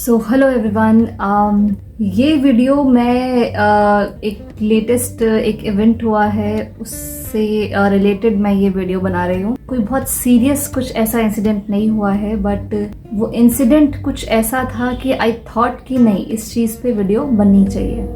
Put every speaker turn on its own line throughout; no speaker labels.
So hello everyone, ये video मैं एक लेटेस्ट एक इवेंट हुआ है उससे रिलेटेड मैं ये वीडियो बना रही हूँ। कोई बहुत सीरियस कुछ ऐसा इंसिडेंट नहीं हुआ है, बट वो इंसिडेंट कुछ ऐसा था कि आई थॉट कि नहीं, इस चीज़ पे वीडियो बननी चाहिए।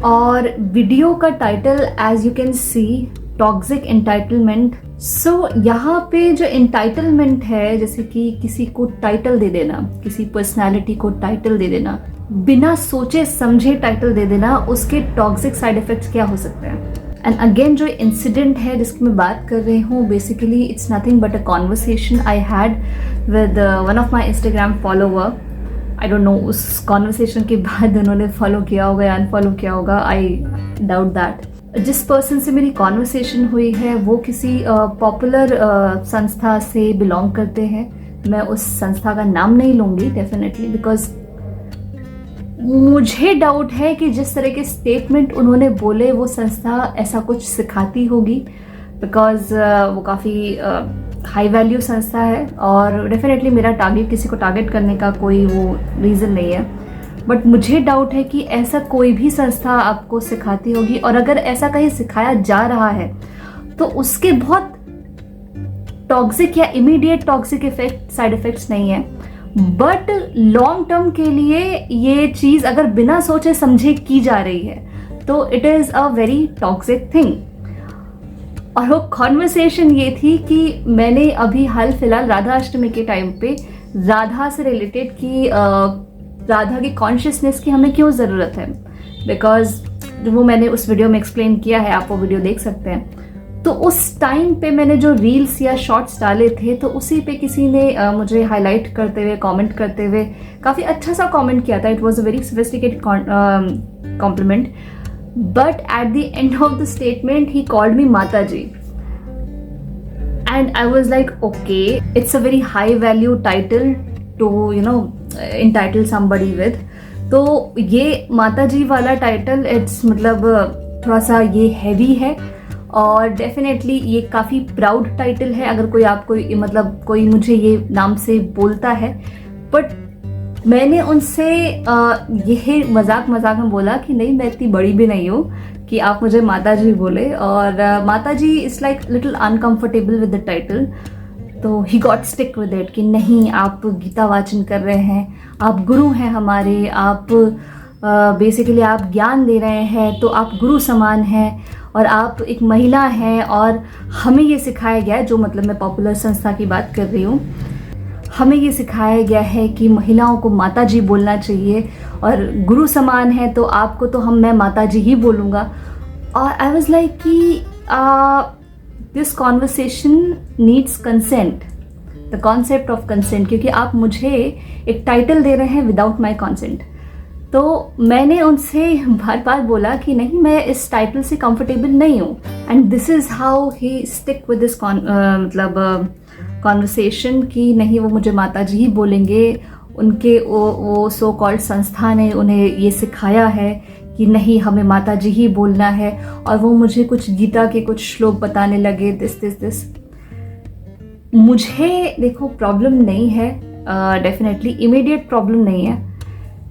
और वीडियो का title as you can see, toxic entitlement. So यहाँ पे जो एंटाइटलमेंट है, जैसे कि किसी को टाइटल दे देना, किसी पर्सनालिटी को टाइटल दे देना, बिना सोचे समझे टाइटल दे देना, उसके टॉक्सिक साइड इफेक्ट्स क्या हो सकते हैं। एंड अगेन जो इंसिडेंट है जिसकी मैं बात कर रही हूँ, basically it's nothing but a conversation I had with one of my Instagram follower. I don't know उस कॉन्वर्सेशन के बाद उन्होंने फॉलो किया होगा या अनफॉलो किया होगा, आई डाउट दैट। जिस पर्सन से मेरी कॉन्वर्सेशन हुई है वो किसी पॉपुलर संस्था से बिलोंग करते हैं। मैं उस संस्था का नाम नहीं लूँगी डेफिनेटली, बिकॉज मुझे डाउट है कि जिस तरह के स्टेटमेंट उन्होंने बोले वो संस्था ऐसा कुछ सिखाती होगी, बिकॉज वो काफ़ी हाई वैल्यू संस्था है और डेफिनेटली मेरा टारगेट, किसी को टारगेट करने का कोई वो रीज़न नहीं है। बट मुझे डाउट है कि ऐसा कोई भी संस्था आपको सिखाती होगी, और अगर ऐसा कहीं सिखाया जा रहा है तो उसके बहुत टॉक्सिक या immediate toxic effect, side effects नहीं है, बट लॉन्ग टर्म के लिए ये चीज़ अगर बिना सोचे समझे की जा रही है तो it is a very toxic thing. और वो कॉन्वर्सेशन ये थी कि मैंने अभी हाल फिलहाल राधा अष्टमी के टाइम पे राधा से रिलेटेड की राधा की कॉन्शियसनेस की हमें क्यों ज़रूरत है, बिकॉज वो मैंने उस वीडियो में एक्सप्लेन किया है, आप वो वीडियो देख सकते हैं। तो उस टाइम पे मैंने जो रील्स या शॉर्ट्स डाले थे तो उसी पे किसी ने मुझे हाईलाइट करते हुए, कमेंट करते हुए काफ़ी अच्छा सा कमेंट किया था। It was a very sophisticated compliment, but at the end of the statement he called me mata ji, and I was like okay, it's a very high value title to entitle somebody with। तो ये माता जी वाला title, it's मतलब थोड़ा सा ये heavy है और डेफिनेटली ये काफ़ी प्राउड टाइटल है अगर कोई आपको मतलब कोई मुझे ये नाम से बोलता है। बट मैंने उनसे यह मजाक में बोला कि नहीं, मैं इतनी बड़ी भी नहीं हूँ कि आप मुझे माता जी बोले, और mata ji is like little uncomfortable with the title. तो he got stick with it कि नहीं, आप गीता वाचन कर रहे हैं, आप गुरु हैं हमारे, आप बेसिकली आप ज्ञान दे रहे हैं, तो आप गुरु समान हैं, और आप एक महिला हैं, और हमें ये सिखाया गया है, जो मतलब मैं पॉपुलर संस्था की बात कर रही हूँ, हमें ये सिखाया गया है कि महिलाओं को माता जी बोलना चाहिए, और गुरु समान है तो आपको तो मैं माता जी ही बोलूँगा। और आई वॉज लाइक कि this conversation needs consent, the concept of consent, क्योंकि आप मुझे एक टाइटल दे रहे हैं विदाउट माई कंसेंट। तो मैंने उनसे बार बार बोला कि नहीं, मैं इस टाइटल से कंफर्टेबल नहीं हूँ, and this is how he stick with this मतलब कॉन्वर्सेशन कि नहीं, वो मुझे माता जी ही बोलेंगे, उनके वो सो कॉल्ड संस्था ने उन्हें ये सिखाया है कि नहीं, हमें माता जी ही बोलना है, और वो मुझे कुछ गीता के कुछ श्लोक बताने लगे, दिस। मुझे देखो प्रॉब्लम नहीं है, डेफिनेटली इमीडिएट प्रॉब्लम नहीं है,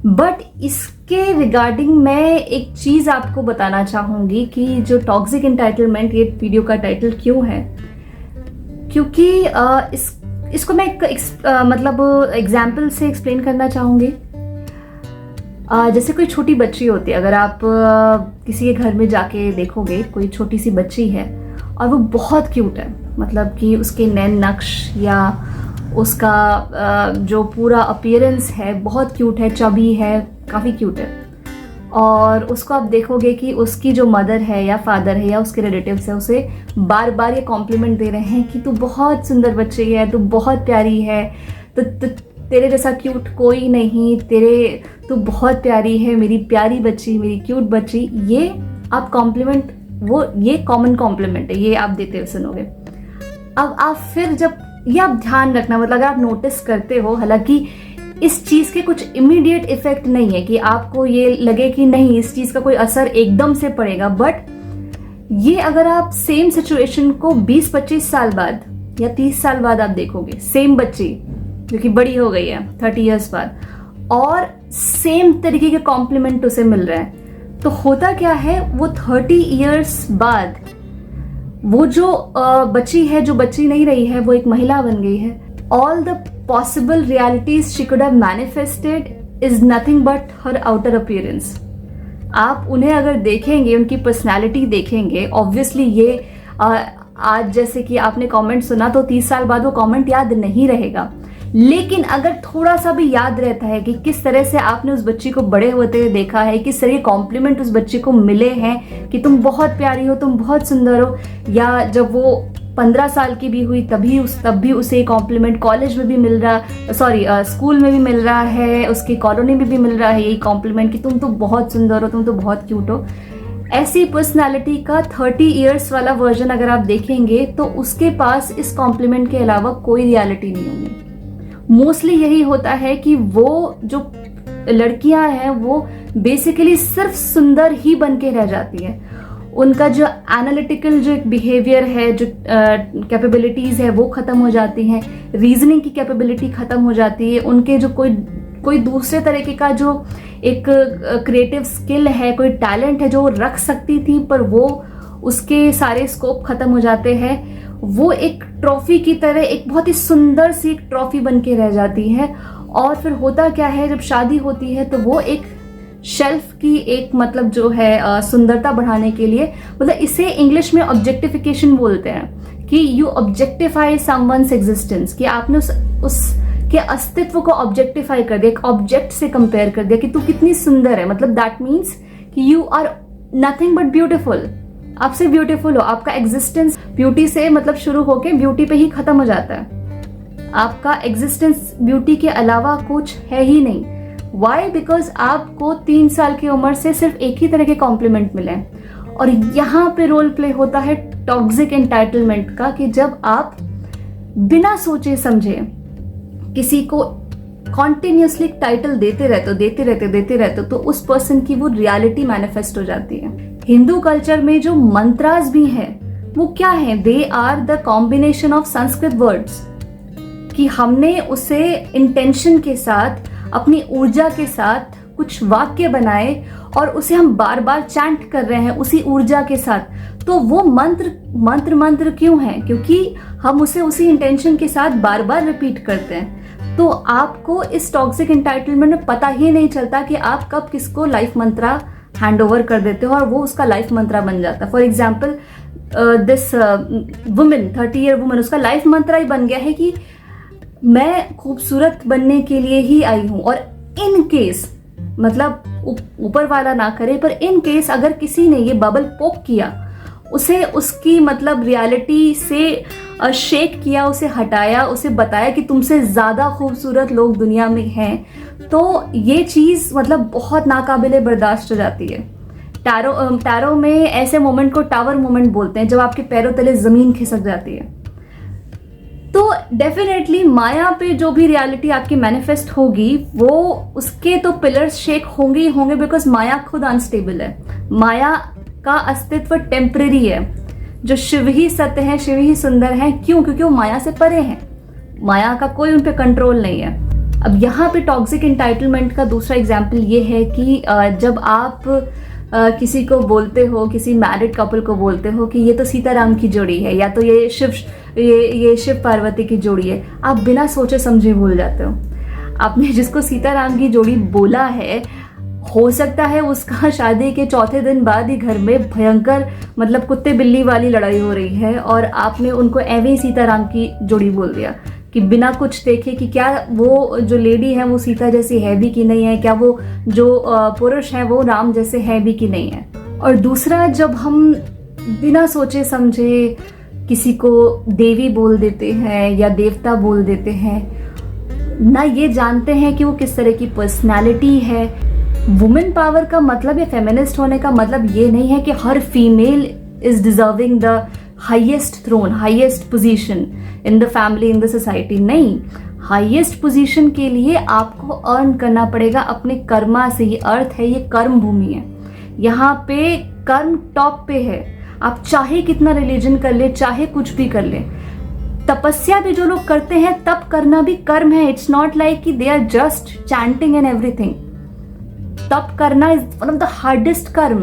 बट इसके रिगार्डिंग मैं एक चीज़ आपको बताना चाहूँगी कि जो टॉक्सिक एंटाइटलमेंट, ये वीडियो का टाइटल क्यों है, क्योंकि इसको मैं मतलब एग्जाम्पल से एक्सप्लेन करना चाहूँगी। जैसे कोई छोटी बच्ची होती है, अगर आप किसी के घर में जाके देखोगे, कोई छोटी सी बच्ची है और वो बहुत क्यूट है, मतलब कि उसके नैन नक्श या उसका जो पूरा अपीयरेंस है बहुत क्यूट है, चबी है, काफ़ी क्यूट है, और उसको आप देखोगे कि उसकी जो मदर है या फादर है या उसके रिलेटिव्स है उसे बार बार ये कॉम्प्लीमेंट दे रहे हैं कि तू बहुत सुंदर बच्ची है, तू बहुत प्यारी है, तो तेरे जैसा क्यूट कोई नहीं, तू बहुत प्यारी है, मेरी प्यारी बच्ची, मेरी क्यूट बच्ची। ये आप कॉम्प्लीमेंट, वो ये कॉमन कॉम्प्लीमेंट है, ये आप देते हुए सुनोगे। अब आप फिर जब ये आप ध्यान रखना, मतलब अगर आप नोटिस करते हो, हालांकि इस चीज़ के कुछ इमीडिएट इफेक्ट नहीं है कि आपको ये लगे कि नहीं इस चीज़ का कोई असर एकदम से पड़ेगा, बट ये अगर आप सेम सिचुएशन को 20-25 साल बाद या 30 साल बाद आप देखोगे, सेम बच्ची जो कि बड़ी हो गई है 30 इयर्स बाद, और सेम तरीके के कॉम्प्लीमेंट उसे मिल रहे हैं। तो होता क्या है, वो 30 इयर्स बाद वो जो बच्ची है, जो बच्ची नहीं रही है, वो एक महिला बन गई है। All the possible realities she could have manifested is nothing but her outer appearance. आप उन्हें अगर देखेंगे, उनकी पर्सनैलिटी देखेंगे, ऑब्वियसली ये आज जैसे कि आपने कमेंट सुना तो 30 साल बाद वो कमेंट याद नहीं रहेगा, लेकिन अगर थोड़ा सा भी याद रहता है कि किस तरह से आपने उस बच्ची को बड़े होते हुए देखा है, किस तरह के कॉम्प्लीमेंट उस बच्ची को मिले हैं कि तुम बहुत प्यारी हो, तुम बहुत सुंदर हो, या जब वो 15 साल की भी हुई तब भी उसे कॉम्प्लीमेंट कॉलेज में भी मिल रहा, स्कूल में भी मिल रहा है, उसकी कॉलोनी में भी मिल रहा है यही कॉम्प्लीमेंट कि तुम तो बहुत सुंदर हो, तुम तो बहुत क्यूट हो। ऐसी पर्सनालिटी का 30 इयर्स वाला वर्जन अगर आप देखेंगे तो उसके पास इस कॉम्प्लीमेंट के अलावा कोई रियलिटी नहीं होगी। मोस्टली यही होता है कि वो जो लड़कियां हैं वो बेसिकली सिर्फ सुंदर ही बन के रह जाती हैं। उनका जो एनालिटिकल जो एक बिहेवियर है, जो कैपेबिलिटीज है वो खत्म हो जाती हैं, रीजनिंग की कैपेबिलिटी खत्म हो जाती है, उनके जो कोई दूसरे तरीके का जो एक क्रिएटिव स्किल है, कोई टैलेंट है जो वो रख सकती थी, पर वो उसके सारे स्कोप खत्म हो जाते हैं। वो एक ट्रॉफी की तरह एक बहुत ही सुंदर सी एक ट्रॉफी बन के रह जाती है। और फिर होता क्या है, जब शादी होती है तो वो एक शेल्फ की एक मतलब जो है सुंदरता बढ़ाने के लिए, मतलब इसे इंग्लिश में ऑब्जेक्टिफिकेशन बोलते हैं कि यू ऑब्जेक्टिफाई समवन्स एग्जिस्टेंस, कि आपने उसके अस्तित्व को ऑब्जेक्टिफाई कर दिया, एक ऑब्जेक्ट से कंपेयर कर दिया कि तू कितनी सुंदर है। मतलब दैट मीन्स कि you are nothing but beautiful, आप सिर्फ ब्यूटीफुल हो। आपका एग्जिस्टेंस ब्यूटी से मतलब शुरू होके ब्यूटी पे ही खत्म हो जाता है। आपका एग्जिस्टेंस ब्यूटी के अलावा कुछ है ही नहीं। वाई? बिकॉज आपको 3 साल की उम्र से सिर्फ एक ही तरह के कॉम्प्लीमेंट मिले हैं। और यहाँ पे रोल प्ले होता है टॉक्सिक एंटाइटलमेंट का, कि जब आप बिना सोचे समझे किसी को कॉन्टिन्यूसली टाइटल देते रहते तो उस पर्सन की वो रियलिटी मैनिफेस्ट हो जाती है। हिंदू कल्चर में जो मंत्रास भी हैं वो क्या है? They are the combination of Sanskrit words, कि हमने उसे इंटेंशन के साथ, अपनी ऊर्जा के साथ कुछ वाक्य बनाए और उसे हम बार बार चैंट कर रहे हैं उसी ऊर्जा के साथ। तो वो मंत्र क्यों है? क्योंकि हम उसे उसी इंटेंशन के साथ बार बार रिपीट करते हैं। तो आपको इस टॉक्सिक एंटाइटलमेंट में पता ही नहीं चलता कि आप कब किसको लाइफ मंत्रा हैंड ओवर कर देते हो और वो उसका लाइफ मंत्रा बन जाता है। For example this women, 30 year women, उसका लाइफ मंत्रा ही बन गया है कि मैं खूबसूरत बनने के लिए ही आई हूं। और इन केस, मतलब ऊपर वाला ना करे, पर इन केस अगर किसी ने ये बबल पोक किया, उसे उसकी मतलब रियलिटी से शेक किया, उसे हटाया, उसे बताया कि तुमसे ज्यादा खूबसूरत लोग दुनिया में हैं, तो ये चीज मतलब बहुत नाकाबिले बर्दाश्त हो जाती है। टैरो में ऐसे मोमेंट को टावर मोमेंट बोलते हैं, जब आपके पैरों तले जमीन खिसक जाती है। तो डेफिनेटली माया पे जो भी रियलिटी आपकी मैनिफेस्ट होगी, वो उसके तो पिलर्स शेक होंगे ही होंगे, बिकॉज माया खुद अनस्टेबल है। माया का अस्तित्व टेम्परेरी है। जो शिव ही सत्य है, शिव ही सुंदर है, क्यों? क्योंकि वो माया से परे हैं। माया का कोई उन पे कंट्रोल नहीं है। अब यहाँ पे टॉक्सिक एंटाइटलमेंट का दूसरा एग्जाम्पल ये है कि जब आप किसी को बोलते हो, किसी मैरिड कपल को बोलते हो कि ये तो सीताराम की जोड़ी है, या तो ये शिव पार्वती की जोड़ी है, आप बिना सोचे समझे भूल जाते हो। आपने जिसको सीताराम की जोड़ी बोला है, हो सकता है उसका शादी के चौथे दिन बाद ही घर में भयंकर मतलब कुत्ते बिल्ली वाली लड़ाई हो रही है, और आपने उनको एवं ही सीताराम की जोड़ी बोल दिया कि बिना कुछ देखे कि क्या वो जो लेडी है वो सीता जैसी है भी कि नहीं है, क्या वो जो पुरुष है वो राम जैसे है भी कि नहीं है। और दूसरा, जब हम बिना सोचे समझे किसी को देवी बोल देते हैं या देवता बोल देते हैं, ना ये जानते हैं कि वो किस तरह की पर्सनालिटी है। वुमेन पावर का मतलब या फेमिनिस्ट होने का मतलब ये नहीं है कि हर female is deserving the highest throne, highest position in the family, in the society. नहीं, हाईएस्ट पोजीशन के लिए आपको अर्न करना पड़ेगा अपने कर्मा से। ये अर्थ है, ये कर्म भूमि है, यहाँ पे कर्म टॉप पे है। आप चाहे कितना रिलीजन कर ले, चाहे कुछ भी कर ले, तपस्या भी जो लोग करते हैं, तप करना भी कर्म है। इट्स नॉट लाइक कि they are just chanting and everything. तप करना is one of the hardest karma.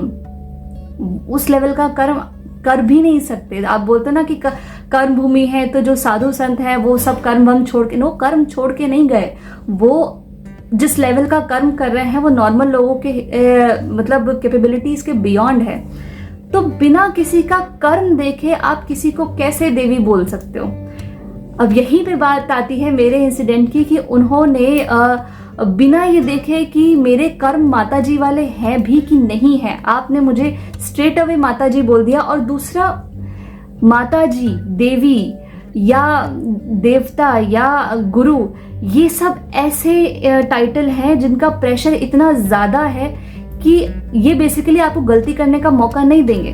उस लेवल का कर्म कर भी नहीं सकते। आप बोलते ना कि कर्म भूमि है, तो जो साधु संत है वो सब कर्म हम छोड़ के, नो, कर्म छोड़ के नहीं गए। वो जिस लेवल का कर्म कर रहे हैं वो नॉर्मल लोगों के मतलब कैपेबिलिटीज के बियॉन्ड है। तो बिना किसी का कर्म देखे आप किसी को कैसे देवी बोल सकते हो? अब यहीं पे बात आती है मेरे इंसिडेंट की, कि उन्होंने बिना ये देखे कि मेरे कर्म माताजी वाले हैं भी कि नहीं है, आपने मुझे स्ट्रेट अवे माताजी बोल दिया। और दूसरा, माताजी, देवी या देवता या गुरु, ये सब ऐसे टाइटल हैं जिनका प्रेशर इतना ज्यादा है कि ये बेसिकली आपको गलती करने का मौका नहीं देंगे।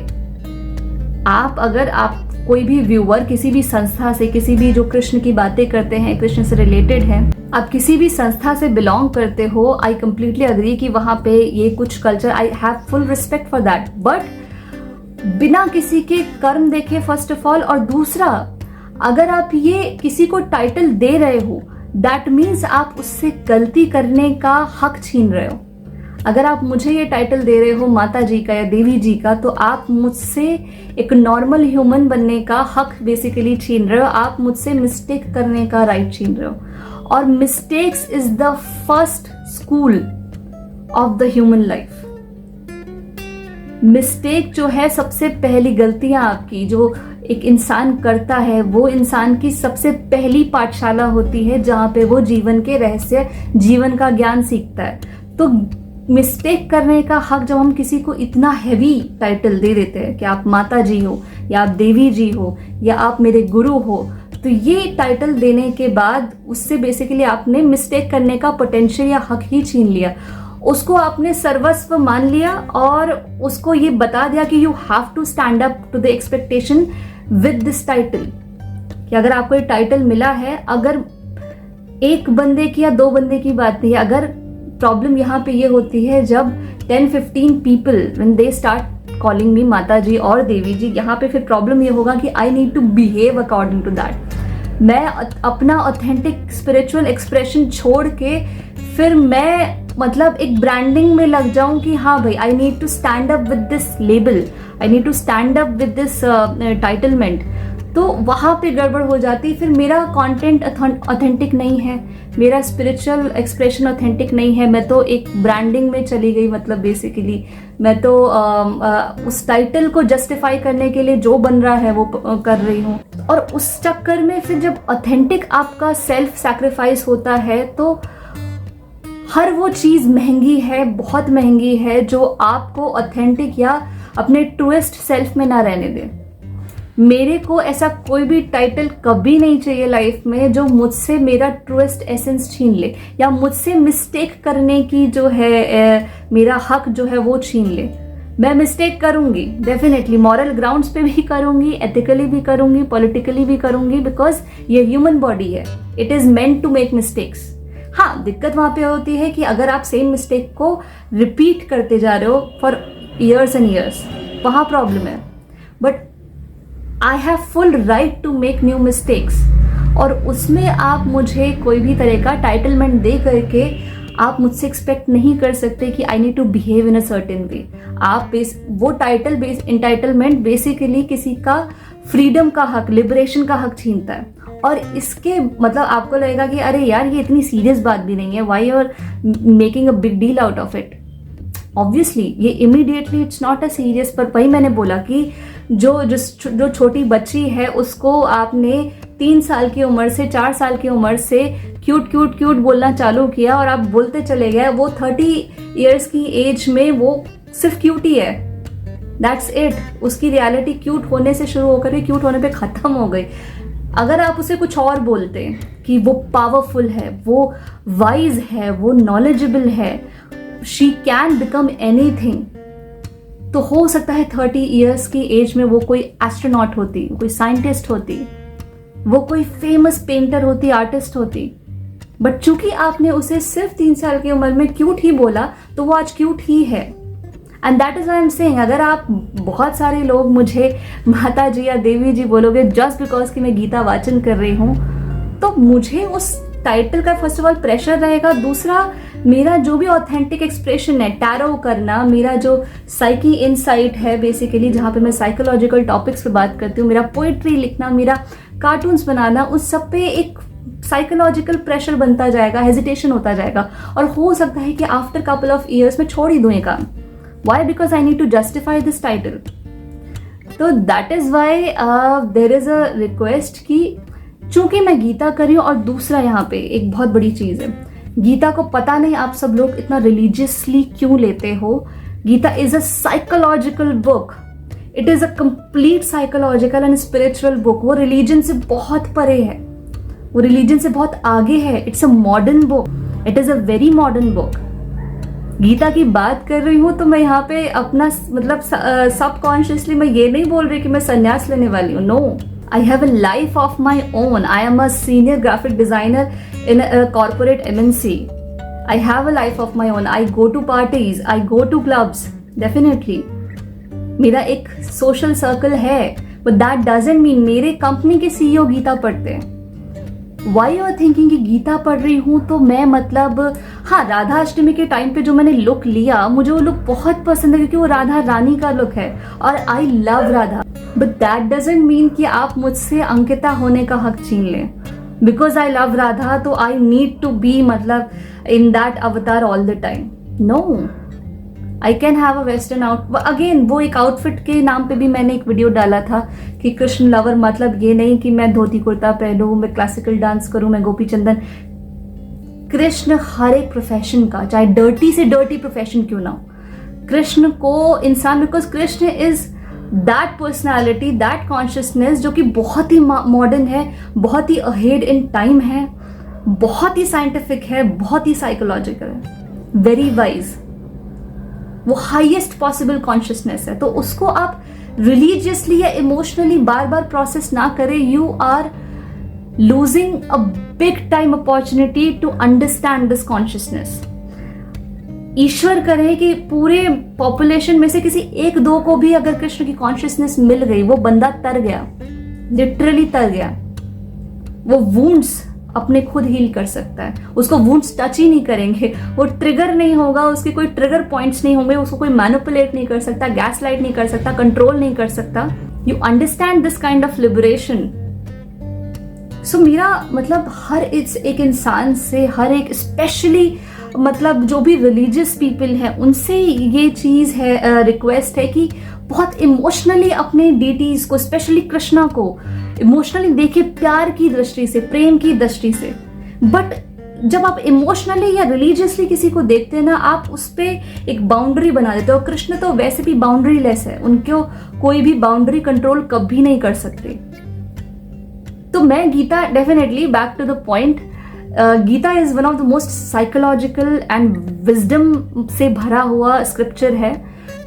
अगर आप कोई भी व्यूअर किसी भी संस्था से, किसी भी जो कृष्ण की बातें करते हैं, कृष्ण से रिलेटेड है, आप किसी भी संस्था से बिलोंग करते हो, आई कंप्लीटली अग्री कि वहां पे ये कुछ culture, I have full respect for that, but बिना किसी के कर्म देखे फर्स्ट ऑफ ऑल, और दूसरा, अगर आप ये किसी को टाइटल दे रहे हो, दैट मीन्स आप उससे गलती करने का हक छीन रहे हो। अगर आप मुझे ये टाइटल दे रहे हो माता जी का या देवी जी का, तो आप मुझसे एक नॉर्मल ह्यूमन बनने का हक बेसिकली छीन रहे हो। आप मुझसे मिस्टेक करने का राइट छीन रहे हो। और mistakes is the first school of the human life. Mistake जो है, सबसे पहली गलतियां आपकी जो एक इंसान करता है, वो इंसान की सबसे पहली पाठशाला होती है, जहां पे वो जीवन के रहस्य, जीवन का ज्ञान सीखता है। तो मिस्टेक करने का हक जब हम किसी को इतना हैवी टाइटल दे देते हैं कि आप माता जी हो या आप देवी जी हो या आप मेरे गुरु हो, तो ये टाइटल देने के बाद उससे बेसिकली आपने मिस्टेक करने का पोटेंशियल या हक ही छीन लिया। उसको आपने सर्वस्व मान लिया और उसको ये बता दिया कि you have to stand up to the expectation with this title. कि अगर आपको ये टाइटल मिला है, अगर एक बंदे की या दो बंदे की बात नहीं है, अगर प्रॉब्लम यहाँ पे ये होती है जब 10-15 people when they start calling me mata जी और देवी जी, यहाँ पे फिर प्रॉब्लम ये होगा कि I need to behave according to that. मैं अपना ऑथेंटिक स्पिरिचुअल एक्सप्रेशन छोड़ के फिर मैं मतलब एक ब्रांडिंग में लग जाऊं कि हाँ भाई, I need to stand up with this label, I need to stand up with this titlement, तो वहां पे गड़बड़ हो जाती। फिर मेरा कंटेंट ऑथेंटिक नहीं है, मेरा स्पिरिचुअल एक्सप्रेशन ऑथेंटिक नहीं है, मैं तो एक ब्रांडिंग में चली गई। मतलब बेसिकली मैं तो उस टाइटल को जस्टिफाई करने के लिए जो बन रहा है वो कर रही हूँ। और उस चक्कर में फिर जब ऑथेंटिक आपका सेल्फ सैक्रिफाइस होता है, तो हर वो चीज महंगी है, बहुत महंगी है, जो आपको ऑथेंटिक या अपने ट्रूएस्ट सेल्फ में ना रहने दे। मेरे को ऐसा कोई भी टाइटल कभी नहीं चाहिए लाइफ में जो मुझसे मेरा ट्रूएस्ट एसेंस छीन ले, या मुझसे मिस्टेक करने की जो है मेरा हक जो है वो छीन ले। मैं मिस्टेक करूंगी डेफिनेटली, मॉरल ग्राउंड्स पे भी करूंगी, एथिकली भी करूंगी, पॉलिटिकली भी करूंगी, बिकॉज ये ह्यूमन बॉडी है, it is meant to make mistakes. हाँ, दिक्कत वहां पे होती है कि अगर आप सेम मिस्टेक को रिपीट करते जा रहे हो फॉर ईयर्स एंड ईयर्स, वहां प्रॉब्लम है। But I have full right to make new mistakes, और उसमें आप मुझे कोई भी तरह का टाइटलमेंट दे करके आप मुझसे एक्सपेक्ट नहीं कर सकते कि I need to behave in a certain way. आप वो टाइटल बेस इंटाइटलमेंट बेसिकली किसी का फ्रीडम का हक, लिबरेशन का हक छीनता है। और इसके मतलब आपको लगेगा कि अरे यार, ये इतनी सीरियस बात भी नहीं है, why you are making a big deal out of it. Obviously ये immediately it's not a serious, पर वही मैंने बोला कि जो छोटी बच्ची है उसको आपने 3 साल की उम्र से 4 साल की उम्र से क्यूट क्यूट क्यूट बोलना चालू किया और आप बोलते चले गए। वो 30 इयर्स की एज में वो सिर्फ क्यूट ही है, दैट्स इट। उसकी रियलिटी क्यूट होने से शुरू होकर के क्यूट होने पे खत्म हो गई। अगर आप उसे कुछ और बोलते कि वो पावरफुल है, वो वाइज है, वो नॉलेजेबल है, शी कैन बिकम एनीथिंग, तो हो सकता है 30 इयर्स की एज में वो कोई एस्ट्रोनॉट होती, कोई साइंटिस्ट होती, वो कोई फेमस पेंटर होती, आर्टिस्ट होती। बट चूंकि आपने उसे सिर्फ 3 साल की उम्र में क्यूट ही बोला, तो वो आज क्यूट ही है। And that is why I am saying, अगर आप बहुत सारे लोग मुझे माता जी या देवी जी बोलोगे जस्ट बिकॉज कि मैं गीता वाचन कर रही हूँ, तो मुझे उस टाइटल का फर्स्ट ऑफ ऑल प्रेशर रहेगा, दूसरा मेरा जो भी ऑथेंटिक एक्सप्रेशन है, टैरो करना, मेरा जो साइकी इनसाइट है बेसिकली, जहाँ पे मैं साइकोलॉजिकल टॉपिक्स पे बात करती हूँ, मेरा पोइट्री लिखना, मेरा कार्टून्स बनाना, उस सब पे एक साइकोलॉजिकल प्रेशर बनता जाएगा, हेजिटेशन होता जाएगा, और हो सकता है कि आफ्टर कपल ऑफ ईयर्स में छोड़ ही दूँ ये काम. Why? Because I need to justify this title. तो that is why there is a request कि चूंकि मैं गीता कर रही हूँ, और दूसरा यहाँ पे एक बहुत बड़ी चीज है, गीता को पता नहीं आप सब लोग इतना रिलीजियसली क्यों लेते हो. Gita is a psychological book. It is a complete psychological and spiritual book. वो रिलीजन से बहुत परे है, वो रिलीजन से बहुत आगे है. It's a modern book. It is a very modern book. Gita की बात कर रही हूँ तो मैं यहाँ पे अपना मतलब सबकॉन्शियसली मैं ये नहीं बोल रही कि मैं संन्यास लेने वाली हूँ. No, I have a life of my own. I am a senior graphic designer in a corporate MNC. I have a life of my own. I go to parties. I go to clubs. Definitely. मेरा एक social circle है. But that doesn't mean मेरे company के CEO Gita पढ़ते हैं. Why you are thinking कि गीता पढ़ रही हूँ तो मैं मतलब, हाँ, राधा अष्टमी के टाइम पे जो मैंने लुक लिया, मुझे वो लुक बहुत पसंद है क्योंकि वो राधा रानी का लुक है और I love Radha. But that doesn't mean कि आप मुझसे अंकिता होने का हक छीन लें. बिकॉज आई लव राधा तो आई नीड टू बी मतलब in that avatar all the time. No, I can have a western out. Again वो एक आउटफिट के नाम पे भी मैंने एक वीडियो डाला था कि कृष्ण लवर मतलब ये नहीं कि मैं धोती कुर्ता पहनूं, मैं क्लासिकल डांस करूं, मैं गोपी चंदन. कृष्ण हर एक प्रोफेशन का, चाहे डर्टी से डर्टी प्रोफेशन क्यों ना हो, कृष्ण को इंसान, because Krishna is that personality, that consciousness जो कि बहुत ही मॉडर्न है, बहुत ही अहेड इन टाइम है, बहुत ही साइंटिफिक है, बहुत ही साइकोलॉजिकल है, वेरी वाइज. वो हाईएस्ट पॉसिबल कॉन्शियसनेस है. तो उसको आप रिलीजियसली या इमोशनली बार बार प्रोसेस ना करें. You are losing a big time opportunity to understand this consciousness. ईश्वर करे कि पूरे पॉपुलेशन में से किसी एक दो को भी अगर कृष्ण की कॉन्शियसनेस मिल गई, वो बंदा तर गया, लिटरली तर गया. वो वुंड्स अपने खुद हील कर सकता है. उसको वुंड्स टच ही नहीं करेंगे, वो ट्रिगर नहीं होगा, उसके कोई ट्रिगर पॉइंट्स नहीं होंगे, उसको कोई मैनिपुलेट नहीं कर सकता, गैस लाइट नहीं कर सकता, कंट्रोल नहीं कर सकता. You understand this kind of liberation. So मेरा मतलब हर एक इंसान से, हर एक स्पेशली मतलब जो भी रिलीजियस पीपल हैं उनसे ये चीज है, रिक्वेस्ट है कि बहुत इमोशनली अपने डीटीज को, स्पेशली कृष्णा को इमोशनली देखे, प्यार की दृष्टि से, प्रेम की दृष्टि से. बट जब आप इमोशनली या रिलीजियसली किसी को देखते हैं ना, आप उस पर एक बाउंड्री बना देते हो. कृष्ण तो वैसे भी बाउंड्री लेस है, उनको कोई भी बाउंड्री कंट्रोल कभी नहीं कर सकते. तो मैं Gita, definitely back to the point, Gita is one of the most psychological and wisdom से भरा हुआ स्क्रिप्चर है.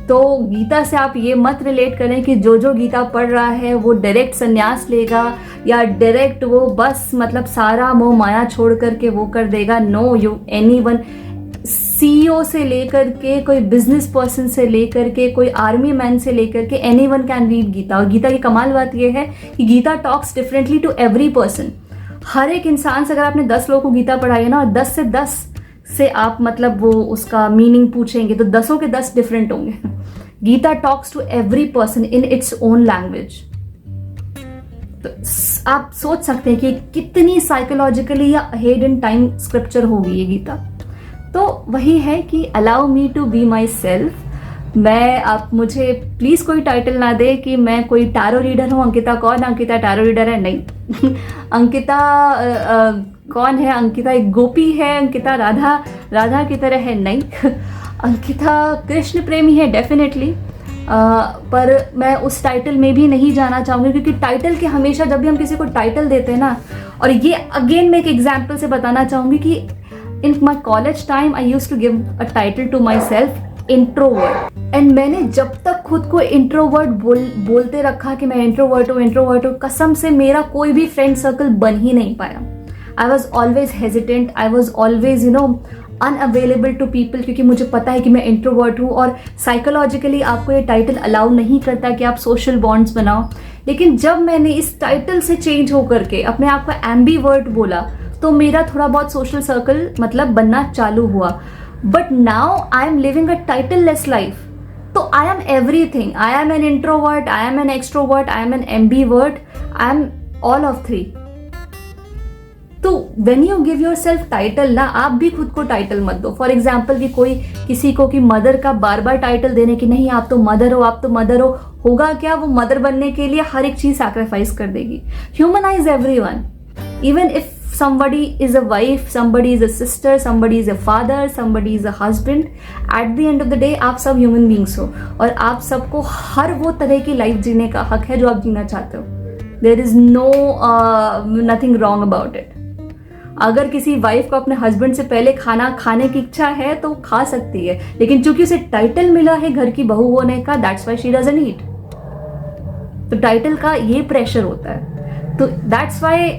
तो गीता से आप ये मत रिलेट करें कि जो गीता पढ़ रहा है वो डायरेक्ट संन्यास लेगा या डायरेक्ट वो बस मतलब सारा मोह माया छोड़ करके वो कर देगा. नो, यू एनीवन, सीईओ से लेकर के कोई बिजनेस पर्सन से लेकर के कोई आर्मी मैन से लेकर के एनीवन कैन रीड गीता. और गीता की कमाल बात यह है कि Gita talks differently to every person. हर एक इंसान से अगर आपने 10 लोगों को गीता पढ़ाई है ना, और 10 से 10 से आप मतलब वो उसका मीनिंग पूछेंगे तो 10 के 10 डिफरेंट होंगे. Gita talks to every person in its own language. तो आप सोच सकते हैं कि कितनी साइकोलॉजिकली या अहेड इन टाइम स्क्रिप्चर होगी ये गीता. तो वही है कि allow me to be myself. मैं, आप मुझे प्लीज कोई टाइटल ना दे कि मैं कोई टैरो रीडर हूँ. अंकिता कौन? अंकिता टैरो रीडर है? नहीं. अंकिता कौन है? अंकिता एक गोपी है? अंकिता राधा की तरह है? नहीं. अंकिता कृष्ण प्रेमी है डेफिनेटली. पर मैं उस टाइटल में भी नहीं जाना चाहूंगी, क्योंकि टाइटल के हमेशा जब भी हम किसी को टाइटल देते हैं ना, और ये अगेन मैं एक एग्जाम्पल से बताना चाहूंगी कि in my college time I use to give a title to myself, introvert. And मैंने जब तक खुद को इंट्रोवर्ट बोलते रखा कि मैं इंट्रोवर्ट हूँ, कसम से मेरा कोई भी फ्रेंड सर्कल बन ही नहीं पाया. I was always hesitant. I was always, unavailable to people, क्योंकि मुझे पता है कि मैं इंट्रोवर्ट हूँ और साइकोलॉजिकली आपको ये टाइटल अलाउ नहीं करता कि आप सोशल बॉन्ड्स बनाओ। लेकिन जब मैंने इस टाइटल से चेंज होकर के अपने आप को एम्बीवर्ट बोला तो मेरा थोड़ा बहुत सोशल सर्कल मतलब बनना चालू हुआ। But now I am living a titleless life, तो I am everything. I am an introvert, I am an extrovert, I am an ambivert, I am all of three. तो when you give yourself title ना, आप भी खुद को title मत दो। For example कि कोई किसी को कि मदर का बार बार टाइटल देने की, नहीं आप तो मदर हो, आप तो मदर हो, होगा क्या, वो मदर बनने के लिए हर एक चीज सैक्रिफाइस कर देगी। Humanise everyone, even if somebody is a wife, somebody is a sister, somebody is a father, somebody is a husband, at the end of the day आप सब human beings हो और आप सबको हर वो तरह की लाइफ जीने का हक है जो आप जीना चाहते हो। There is no nothing wrong about it. अगर किसी वाइफ को अपने हस्बैंड से पहले खाना खाने की इच्छा है तो खा सकती है, लेकिन चूंकि उसे टाइटल मिला है घर की बहू होने का, दैट्स व्हाई शी डजंट ईट। तो टाइटल का ये प्रेशर होता है। तो दैट्स वाई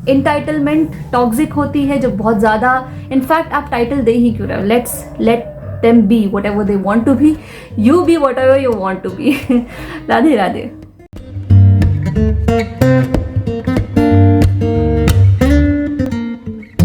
इंटाइटलमेंट टॉक्सिक होती है जब बहुत ज्यादा। इनफैक्ट आप टाइटल दे ही क्यों रहे हो, let them be whatever they want to be, you be whatever you want to be. Radhe Radhe.